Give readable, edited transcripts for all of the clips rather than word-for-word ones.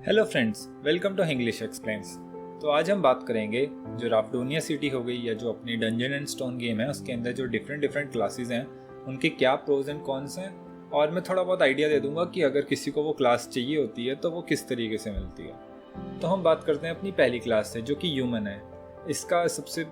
Hello friends, welcome to English Explains. तो आज हम बात करेंगे जो राफ्डोनिया सिटी हो गई या जो अपनी डंजन एंड स्टोन गेम है उसके अंदर जो डिफरेंट क्लासेस हैं उनके क्या प्रोज एंड कॉन्स हैं, और मैं थोड़ा बहुत आइडिया दे दूंगा कि अगर किसी को वो क्लास चाहिए होती है तो वो किस तरीके से मिलती है। तो हम बात करते हैं अपनी पहली क्लास से जो कि ह्यूमन है। इसका सबसे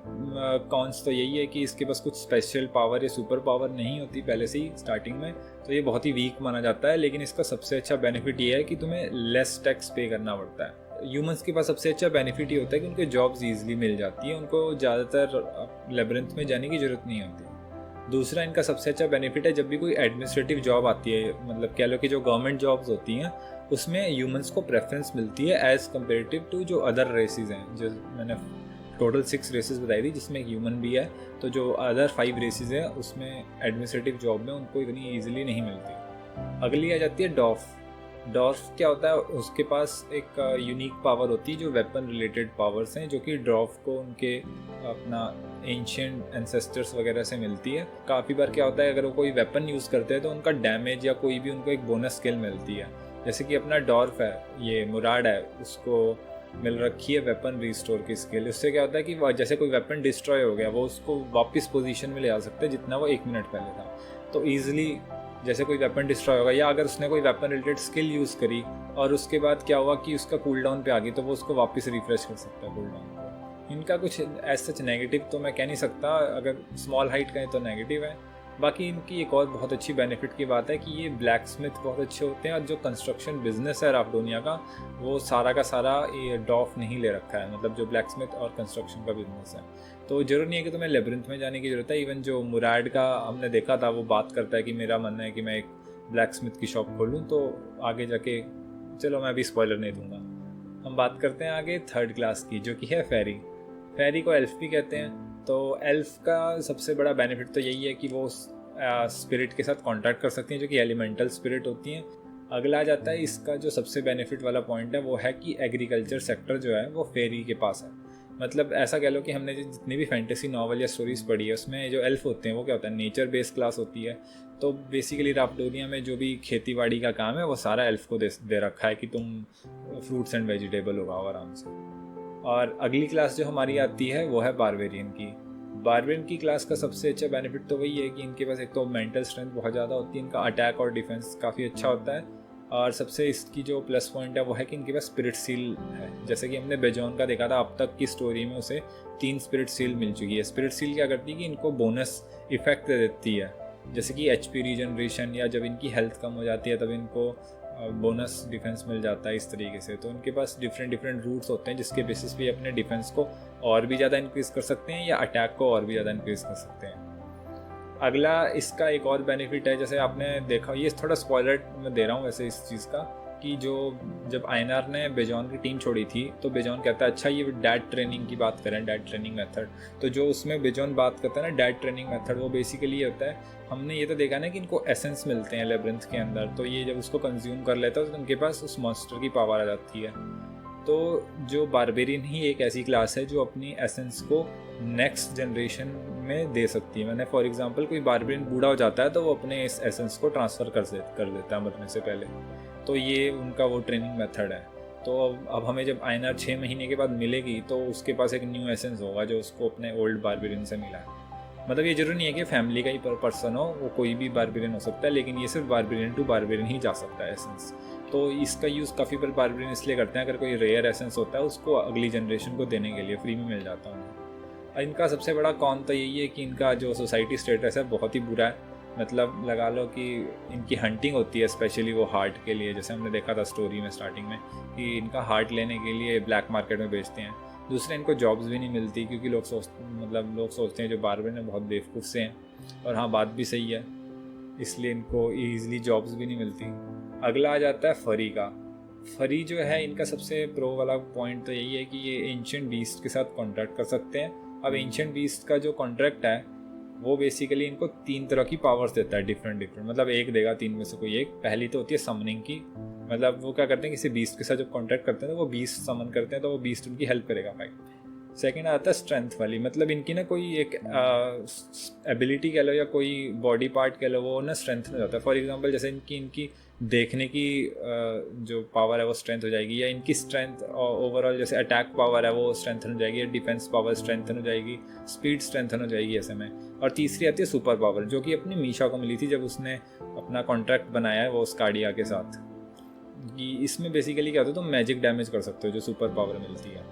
कॉन्स तो यही है कि इसके पास कुछ स्पेशल पावर या सुपर पावर नहीं होती पहले से ही स्टार्टिंग में, तो ये बहुत ही वीक माना जाता है। लेकिन इसका सबसे अच्छा बेनिफिट ये है कि तुम्हें लेस टैक्स पे करना पड़ता है। ह्यूमंस के पास सबसे अच्छा बेनिफिट ये होता है कि उनको जॉब्स ईजिली मिल जाती है, उनको ज़्यादातर लेबरिंथ में जाने की ज़रूरत नहीं होती। दूसरा इनका सबसे अच्छा बेनिफिट है जब भी कोई एडमिनिस्ट्रेटिव जॉब आती है, मतलब कह लो कि जो गवर्नमेंट जॉब्स होती हैं उसमें ह्यूमंस को प्रेफरेंस मिलती है एज़ कम्पेरेटिव टू जो अदर रेसेस हैं। जो मैंने टोटल 6 रेसेस बताई थी जिसमें एक ह्यूमन भी है, तो जो अदर 5 रेसेस हैं उसमें एडमिनिस्ट्रेटिव जॉब में उनको इतनी ईजिली नहीं मिलती। अगली आ जाती है डॉर्फ। डॉर्फ क्या होता है, उसके पास एक यूनिक पावर होती है जो वेपन रिलेटेड पावर्स हैं, जो कि डॉर्फ को उनके अपना एंशिएंट एंसेस्टर्स वगैरह से मिलती है। काफ़ी बार क्या होता है, अगर वो कोई वेपन यूज़ करते हैं तो उनका डैमेज या कोई भी उनको एक बोनस स्किल मिलती है। जैसे कि अपना डॉर्फ है, ये मुराड है, उसको मिल रखी है वेपन रिस्टोर की स्किल। उससे क्या होता है कि जैसे कोई वेपन डिस्ट्रॉय हो गया वो उसको वापस पोजीशन में ले आ सकते हैं जितना वो 1 मिनट पहले था। तो ईजिली जैसे कोई वेपन डिस्ट्रॉय होगा या अगर उसने कोई वेपन रिलेटेड स्किल यूज़ करी और उसके बाद क्या हुआ कि उसका कूल डाउन पे आ गई तो वो उसको वापस रिफ्रेश कर सकता है कूल डाउन को। इनका कुछ एज सच नेगेटिव तो मैं कह नहीं सकता, अगर स्मॉल हाइट का है तो नेगेटिव है। बाकी इनकी एक और बहुत अच्छी बेनिफिट की बात है कि ये ब्लैक स्मिथ बहुत अच्छे होते हैं, और जो कंस्ट्रक्शन बिजनेस है राफ्डोनिया का वो सारा का सारा ये डॉफ नहीं ले रखा है, मतलब जो ब्लैक स्मिथ और कंस्ट्रक्शन का बिजनेस है। तो जरूर नहीं है कि तुम्हें लेबरिंथ में जाने की जरूरत है। इवन जो मुराड का हमने देखा था वो बात करता है कि मेरा मन है कि मैं एक ब्लैक स्मिथ की शॉप खोलूँ, तो आगे जाके चलो मैं अभी स्पॉइलर नहीं दूंगा। हम बात करते हैं आगे थर्ड क्लास की जो कि है फेरी। फेरी को एल्फ भी कहते हैं। तो एल्फ का सबसे बड़ा बेनिफिट तो यही है कि वो स्पिरिट के साथ कांटेक्ट कर सकती हैं जो कि एलिमेंटल स्पिरिट होती हैं। अगला आ जाता है इसका जो सबसे बेनिफिट वाला पॉइंट है वो है कि एग्रीकल्चर सेक्टर जो है वो फेरी के पास है। मतलब ऐसा कह लो कि हमने जितनी भी फैंटेसी नॉवल या स्टोरीज पढ़ी है उसमें जो एल्फ होते हैं वो क्या होता है, नेचर बेस्ड क्लास होती है। तो बेसिकली राफ्डोनिया में जो भी खेती बाड़ी का काम है वो सारा एल्फ को दे रखा है कि तुम फ्रूट्स एंड वेजिटेबल उगाओ आराम से। और अगली क्लास जो हमारी आती है वो है बारबेरियन की। बारबेरियन की क्लास का सबसे अच्छा बेनिफिट तो वही है कि इनके पास एक तो मेंटल स्ट्रेंथ बहुत ज़्यादा होती है, इनका अटैक और डिफेंस काफ़ी अच्छा होता है। और सबसे इसकी जो प्लस पॉइंट है वो है कि इनके पास स्पिरिट सील है। जैसे कि हमने बेजॉन का देखा था, अब तक की स्टोरी में उसे 3 स्पिरिट सील मिल चुकी है। स्पिरिट सील क्या करती है कि इनको बोनस इफेक्ट दे देती है, जैसे कि HP रीजनरेशन, या जब इनकी हेल्थ कम हो जाती है तब इनको बोनस डिफेंस मिल जाता है इस तरीके से। तो उनके पास डिफरेंट रूट्स होते हैं जिसके बेसिस पे अपने डिफेंस को और भी ज़्यादा इंक्रीज़ कर सकते हैं या अटैक को और भी ज़्यादा इंक्रीज़ कर सकते हैं। अगला इसका एक और बेनिफिट है, जैसे आपने देखा, ये थोड़ा स्पॉइलर मैं दे रहा हूँ वैसे इस चीज़ का, कि जब आयनार ने बेजॉन की टीम छोड़ी थी तो बेजॉन कहता है अच्छा ये डैड ट्रेनिंग की बात करें, डैड ट्रेनिंग मेथड। तो जो उसमें बेजॉन बात करता है ना डैड ट्रेनिंग मेथड, वो बेसिकली ये होता है, हमने ये तो देखा ना कि इनको एसेंस मिलते हैं लेब्रिंथ के अंदर, तो ये जब उसको कंज्यूम कर लेता है तो उनके पास उस मॉन्स्टर की पावर आ जाती है। तो जो बारबेरियन ही एक ऐसी क्लास है जो अपनी एसेंस को नेक्स्ट जनरेशन में दे सकती है। मैंने फॉर एग्जांपल कोई बारबेरियन बूढ़ा हो जाता है तो वो अपने इस एसेंस को ट्रांसफ़र कर देता है मरने से पहले। तो ये उनका वो ट्रेनिंग मेथड है। तो अब हमें जब आयनार 6 महीने के बाद मिलेगी तो उसके पास एक न्यू एसेंस होगा जो उसको अपने ओल्ड बारबेरियन से मिला है। मतलब ये जरूरी नहीं है कि फैमिली का ही पर्सन हो, वो कोई भी बारबेरियन हो सकता है, लेकिन ये सिर्फ बारबेरियन टू बारबेरियन ही जा सकता है एसेंस। तो इसका यूज़ काफ़ी बार बारबेरियन इसलिए करते हैं, अगर कोई रेयर एसेंस होता है उसको अगली जनरेशन को देने के लिए फ्री में मिल जाता है। इनका सबसे बड़ा कॉन तो यही है कि इनका जो सोसाइटी स्टेटस है बहुत ही बुरा है। मतलब लगा लो कि इनकी हंटिंग होती है स्पेशली वो हार्ट के लिए, जैसे हमने देखा था स्टोरी में स्टार्टिंग में कि इनका हार्ट लेने के लिए ब्लैक मार्केट में बेचते हैं। दूसरे इनको जॉब्स भी नहीं मिलती क्योंकि लोग सोचते हैं जो बारबेरियन है बहुत बेवकूफ़ से हैं, और हाँ बात भी सही है, इसलिए इनको ईजिली जॉब्स भी नहीं मिलती। अगला आ जाता है फरी का। फरी जो है इनका सबसे प्रो वाला पॉइंट तो यही है कि ये एंशिएंट बीस्ट के साथ कॉन्ट्रैक्ट कर सकते हैं। अब एंशिएंट बीस्ट का जो कॉन्ट्रैक्ट है वो बेसिकली इनको 3 तरह की पावर्स देता है, डिफरेंट, मतलब एक देगा 3 में से कोई एक। पहली तो होती है समनिंग की, मतलब वो क्या करते हैं किसी बीस्ट के साथ जब कॉन्ट्रैक्ट करते हैं तो वो बीस्ट समन करते हैं तो वो बीस्ट उनकी हेल्प करेगा फाइट। सेकंड आता है स्ट्रेंथ वाली, मतलब इनकी ना कोई एक एबिलिटी कह लो या कोई बॉडी पार्ट कह लो वो ना स्ट्रेंथ में जाता है। फॉर एग्जांपल जैसे इनकी देखने की जो पावर है वो स्ट्रेंथ हो जाएगी, या इनकी स्ट्रेंथ ओवरऑल जैसे अटैक पावर है वो स्ट्रेंथन हो जाएगी, या डिफेंस पावर स्ट्रेंथन हो जाएगी, स्पीड स्ट्रेंथन हो जाएगी ऐसे में। और तीसरी आती है सुपर पावर, जो कि अपनी मीशा को मिली थी जब उसने अपना कॉन्ट्रैक्ट बनाया है वो स्कार्डिया के साथ। कि इसमें बेसिकली क्या होता है, तुम मैजिक डैमेज कर सकते हो, जो सुपर पावर मिलती है,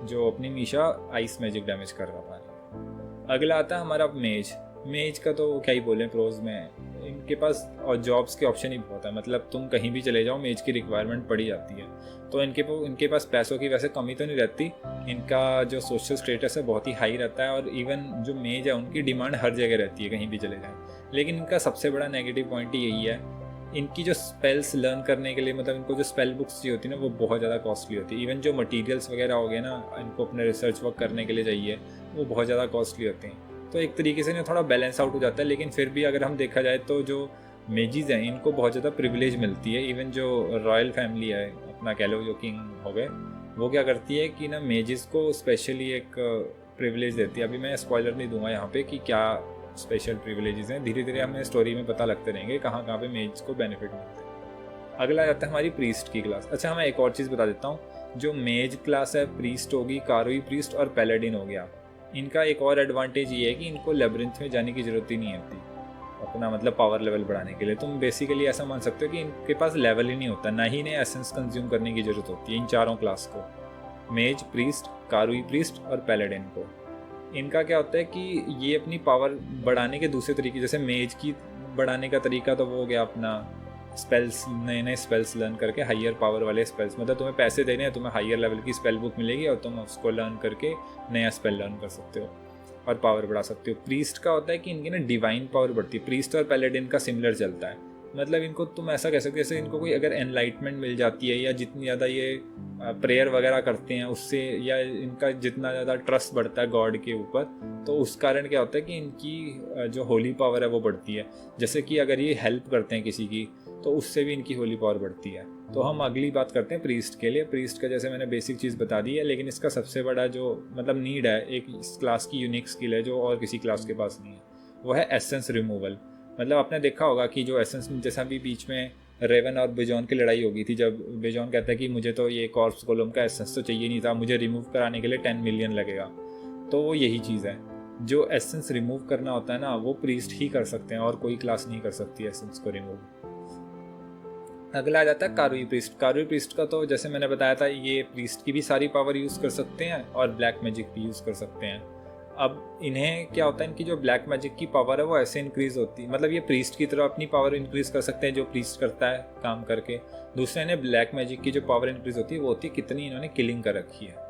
जो अपनी मीशा आइस मैजिक डैमेज कर रहा था। अगला आता है हमारा मेज। मेज का तो क्या ही बोलें, प्रोज में इनके पास और जॉब्स के ऑप्शन ही बहुत है, मतलब तुम कहीं भी चले जाओ मेज की रिक्वायरमेंट पड़ी जाती है। तो इनके पास पैसों की वैसे कमी तो नहीं रहती, इनका जो सोशल स्टेटस है बहुत ही हाई रहता है, और इवन जो मेज है उनकी डिमांड हर जगह रहती है कहीं भी चले जाएं। लेकिन इनका सबसे बड़ा नेगेटिव पॉइंट यही है, इनकी जो स्पेल्स लर्न करने के लिए, मतलब इनको जो स्पेल बुक्स चाहिए होती है ना वो बहुत ज़्यादा कॉस्टली होती है। इवन जो मटेरियल्स वगैरह हो गए ना इनको अपने रिसर्च वर्क करने के लिए चाहिए, वो बहुत ज़्यादा कॉस्टली होते हैं। तो एक तरीके से ना थोड़ा बैलेंस आउट हो जाता है। लेकिन फिर भी अगर हम देखा जाए तो जो मेजिज हैं इनको बहुत ज़्यादा प्रिविलेज मिलती है। इवन जो रॉयल फैमिली है अपना कह लो, जो किंग हो गए, वो क्या करती है कि ना मेजिस को स्पेशली एक प्रिविलेज देती है। अभी मैं स्पॉइलर नहीं दूंगा यहाँ पे कि क्या स्पेशल प्रिविलेजेस हैं, धीरे धीरे हमें स्टोरी में पता लगते रहेंगे कहाँ कहाँ पे मेज को बेनिफिट मिलते हैं। अगला आता है हमारी प्रीस्ट की क्लास। अच्छा, मैं एक और चीज़ बता देता हूँ, जो मेज क्लास है, प्रीस्ट होगी, कारुई प्रीस्ट और पैलेडिन हो गया, इनका एक और एडवांटेज ये है कि इनको लेब्रिंथ में जाने की ज़रूरत ही नहीं होती अपना मतलब पावर लेवल बढ़ाने के लिए। तुम बेसिकली ऐसा मान सकते हो कि इनके पास लेवल ही नहीं होता, ना ही इन्हें एसेंस कंज्यूम करने की ज़रूरत होती है इन चारों क्लास को, मेज, प्रीस्ट, कारुई प्रीस्ट और पैलेडिन को। इनका क्या होता है कि ये अपनी पावर बढ़ाने के दूसरे तरीके, जैसे मेज की बढ़ाने का तरीका तो वो हो गया अपना स्पेल्स, नए नए स्पेल्स लर्न करके, हाइयर पावर वाले स्पेल्स, मतलब तुम्हें पैसे देने हैं, तुम्हें हाइयर लेवल की स्पेल बुक मिलेगी और तुम उसको लर्न करके नया स्पेल लर्न कर सकते हो और पावर बढ़ा सकते हो। प्रीस्ट का होता है कि इनकी ना डिवाइन पावर बढ़ती है। प्रीस्ट और पैलेडिन का सिमिलर चलता है, मतलब इनको तुम ऐसा कह सकते हो जैसे इनको कोई अगर एनलाइटमेंट मिल जाती है, या जितनी ज़्यादा ये प्रेयर वगैरह करते हैं उससे, या इनका जितना ज़्यादा ट्रस्ट बढ़ता है गॉड के ऊपर, तो उस कारण क्या होता है कि इनकी जो होली पावर है वो बढ़ती है। जैसे कि अगर ये हेल्प करते हैं किसी की तो उससे भी इनकी होली पावर बढ़ती है। तो हम अगली बात करते हैं प्रीस्ट के लिए। प्रीस्ट का जैसे मैंने बेसिक चीज़ बता दी है, लेकिन इसका सबसे बड़ा जो मतलब नीड है, एक इस क्लास की यूनिक स्किल है जो और किसी क्लास के पास नहीं है, वो है एसेंस रिमूवल। मतलब आपने देखा होगा कि जो एसेंस, जैसा अभी बीच में रेवन और बेजॉन की लड़ाई हो गई थी, जब बेजॉन कहता है कि मुझे तो ये कॉर्प्स गोलम का एसेंस तो चाहिए नहीं था, मुझे रिमूव कराने के लिए 10 मिलियन लगेगा। तो वो यही चीज़ है, जो एसेंस रिमूव करना होता है ना वो प्रीस्ट ही कर सकते हैं और कोई क्लास नहीं कर सकती एसेंस को रिमूव। अगला आ जाता है कारुई प्रीस्ट। कारुई प्रीस्ट का तो जैसे मैंने बताया था, ये प्रीस्ट की भी सारी पावर यूज़ कर सकते हैं और ब्लैक मैजिक भी यूज़ कर सकते हैं। अब इन्हें क्या होता है, इनकी जो ब्लैक मैजिक की पावर है वो ऐसे इंक्रीज़ होती है, मतलब ये प्रीस्ट की तरह अपनी पावर इंक्रीज़ कर सकते हैं जो प्रीस्ट करता है काम करके। दूसरे इन्हें ब्लैक मैजिक की जो पावर इंक्रीज़ होती है वो होती है कितनी इन्होंने किलिंग कर रखी है।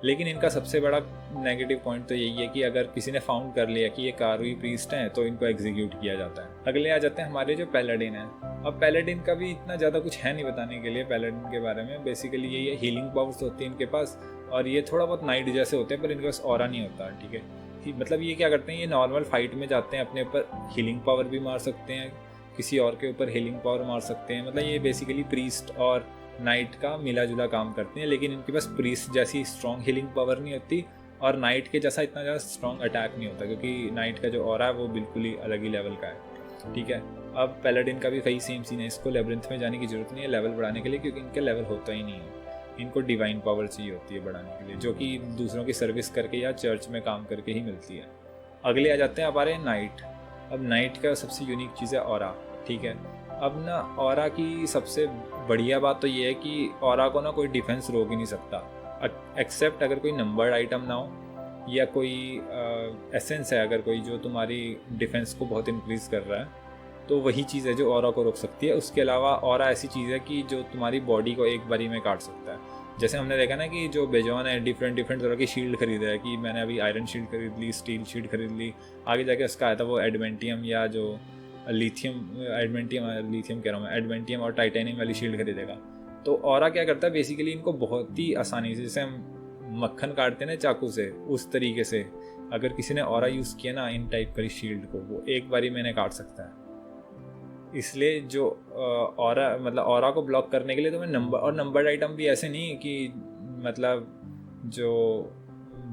लेकिन इनका सबसे बड़ा नेगेटिव पॉइंट तो यही है कि अगर किसी ने फाउंड कर लिया कि ये कारुई प्रीस्ट हैं तो इनको एग्जीक्यूट किया जाता है। अगले आ जाते हैं हमारे जो पैलेडिन हैं। अब पैलेडिन का भी इतना ज़्यादा कुछ है नहीं बताने के लिए पैलेडिन के बारे में। बेसिकली यही है, हीलिंग पावर्स होती है इनके पास, और ये थोड़ा बहुत नाइट जैसे होते हैं पर इनके पास ऑरा नहीं होता, ठीक है। मतलब ये क्या करते हैं, ये नॉर्मल फाइट में जाते हैं, अपने ऊपर हीलिंग पावर भी मार सकते हैं, किसी और के ऊपर हीलिंग पावर मार सकते हैं। मतलब ये बेसिकली प्रीस्ट और नाइट का मिला जुला काम करते हैं, लेकिन इनके पास प्रीस्ट जैसी स्ट्रॉन्ग हीलिंग पावर नहीं होती और नाइट के जैसा इतना ज़्यादा स्ट्रॉन्ग अटैक नहीं होता, क्योंकि नाइट का जो ऑरा है वो बिल्कुल ही अलग ही लेवल का है, ठीक है। अब पैलेडिन का भी वही सेम सीन है, इसको लेब्रिंथ में जाने की जरूरत नहीं है लेवल बढ़ाने के लिए, क्योंकि इनका लेवल होता ही नहीं है। इनको डिवाइन पावर चाहिए होती है बढ़ाने के लिए, जो कि दूसरों की सर्विस करके या चर्च में काम करके ही मिलती है। अगले आ जाते हैं हमारे नाइट। अब नाइट का सबसे यूनिक चीज़ है ऑरा, ठीक है। अब ना ऑरा की सबसे बढ़िया बात तो ये है कि ऑरा को ना कोई डिफेंस रोक ही नहीं सकता, एक्सेप्ट अगर कोई नंबर्ड आइटम ना हो या कोई एसेंस है अगर कोई जो तुम्हारी डिफेंस को बहुत इंक्रीज़ कर रहा है, तो वही चीज़ है जो ऑरा को रोक सकती है। उसके अलावा ऑरा ऐसी चीज़ है कि जो तुम्हारी बॉडी को एक बारी में काट सकता है। जैसे हमने देखा ना कि जो बेजॉन है डिफरेंट तरह की शील्ड खरीदा है, कि मैंने अभी आयरन शील्ड खरीद ली, स्टील शील्ड खरीद ली, आगे जाके उसका आया था वो एडमेंटियम या जो लिथियम कह रहा हूँ मैं, एडमेंटियम और टाइटेनियम वाली शील्ड खरीदेगा। तो ऑरा क्या करता है, बेसिकली इनको बहुत ही आसानी से, जैसे हम मक्खन काटते हैं ना चाकू से, उस तरीके से अगर किसी ने ऑरा यूज़ किया ना इन टाइप की शील्ड को, वो एक बारी मैंने काट सकता है। इसलिए जो ऑरा मतलब ऑरा को ब्लॉक करने के लिए तुम्हें नंबर्ड आइटम भी ऐसे नहीं कि मतलब जो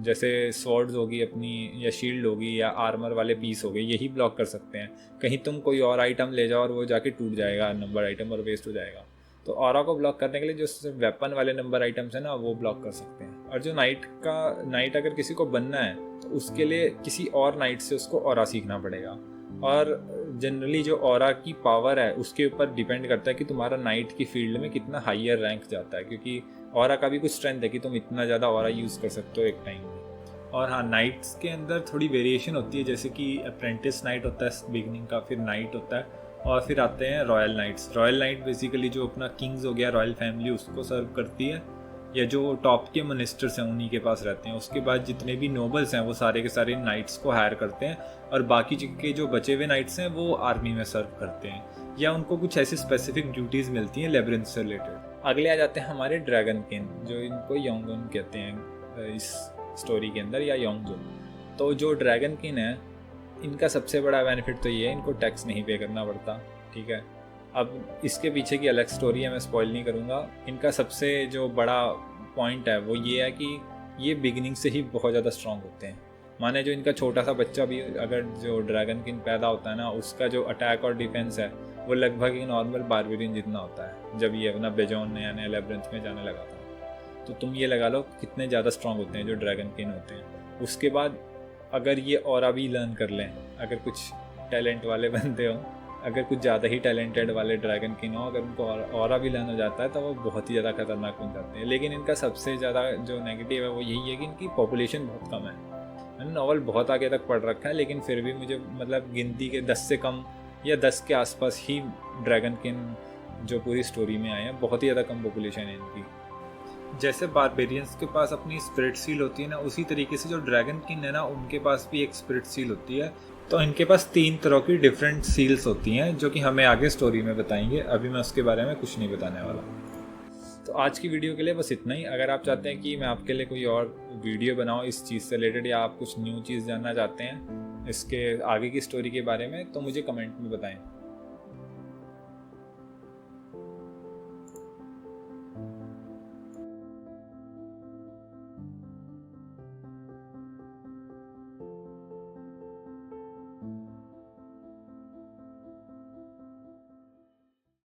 जैसे स्वॉर्ड्स होगी अपनी, या शील्ड होगी, या आर्मर वाले पीस हो गए, यही ब्लॉक कर सकते हैं। कहीं तुम कोई और आइटम ले जाओ और वो जाके टूट जाएगा नंबर आइटम और वेस्ट हो जाएगा। तो ऑरा को ब्लॉक करने के लिए जो वेपन वाले नंबर आइटम्स हैं ना, वो ब्लॉक कर सकते हैं। और जो नाइट अगर किसी को बनना है तो उसके लिए किसी और नाइट से उसको ऑरा सीखना पड़ेगा। और जनरली जो ऑरा की पावर है उसके ऊपर डिपेंड करता है कि तुम्हारा नाइट की फील्ड में कितना हाईयर रैंक जाता है, क्योंकि ऑरा का भी कुछ स्ट्रेंथ है कि तुम इतना ज़्यादा ऑरा यूज़ कर सकते हो एक टाइम में। और हाँ, नाइट्स के अंदर थोड़ी वेरिएशन होती है, जैसे कि अप्रेंटिस नाइट होता है बिगनिंग का, फिर नाइट होता है, और फिर आते हैं royal knights. Royal knight basically जो अपना किंग्स हो गया, रॉयल फैमिली, उसको सर्व करती है, या जो टॉप के मिनिस्टर्स हैं उन्हीं के पास रहते हैं। उसके बाद जितने भी नोबल्स हैं वो सारे के सारे नाइट्स को हायर करते हैं, और बाकी के जो बचे हुए नाइट्स हैं वो आर्मी में सर्व करते हैं, या उनको कुछ ऐसी स्पेसिफिक ड्यूटीज़ मिलती हैं लेब्रिंथ से रिलेटेड। अगले आ जाते हैं हमारे ड्रैगन किंग, जो इनको योंगुन कहते हैं इस स्टोरी के अंदर, या योंगजुन। तो जो ड्रैगन किंग है, इनका सबसे बड़ा बेनिफिट तो ये है, इनको टैक्स नहीं पे करना पड़ता। ठीक है, अब इसके पीछे की अलग स्टोरी है, मैं स्पॉइल नहीं करूँगा। इनका सबसे जो बड़ा पॉइंट है वो ये है कि ये बिगिनिंग से ही बहुत ज़्यादा स्ट्रॉन्ग होते हैं। माने जो इनका छोटा सा बच्चा भी अगर जो ड्रैगन किंग पैदा होता है ना, उसका जो अटैक और डिफेंस है वो लगभग एक नॉर्मल बारबेरियन जितना होता है, जब ये अपना बेजोन नया नया लेब्रिंथ में जाने लगा था। तो तुम ये लगा लो कितने ज़्यादा स्ट्रॉन्ग होते हैं जो ड्रैगन किंग होते हैं। उसके बाद अगर ये ऑरा भी लर्न कर लें, अगर कुछ टैलेंट वाले बंदे हों, अगर कुछ ज़्यादा ही टैलेंटेड वाले ड्रैगन किंग हो, अगर उनको ऑरा भी लर्न हो जाता है तो वो बहुत ही ज़्यादा खतरनाक बन जाते हैं। लेकिन इनका सबसे ज़्यादा जो नेगेटिव है वो यही है कि इनकी पॉपुलेशन बहुत कम है। मैंने नॉवल बहुत आगे तक पढ़ रखा है, लेकिन फिर भी मुझे मतलब गिनती के 10 से कम या 10 के आसपास ही ड्रैगन किंग जो पूरी स्टोरी में आए हैं। बहुत ही ज़्यादा कम पॉपुलेशन है इनकी। जैसे बारबेरियंस के पास अपनी स्पिरिट सील होती है ना, उसी तरीके से जो ड्रैगन किंग है ना, उनके पास भी एक स्पिरिट सील होती है। तो इनके पास 3 तरह की डिफरेंट सील्स होती हैं, जो कि हमें आगे स्टोरी में बताएंगे। अभी मैं उसके बारे में कुछ नहीं बताने वाला। तो आज की वीडियो के लिए बस इतना ही। अगर आप चाहते हैं कि मैं आपके लिए कोई और वीडियो बनाऊं इस चीज़ से रिलेटेड, या आप कुछ न्यू चीज़ जानना चाहते हैं इसके आगे की स्टोरी के बारे में, तो मुझे कमेंट में बताएं।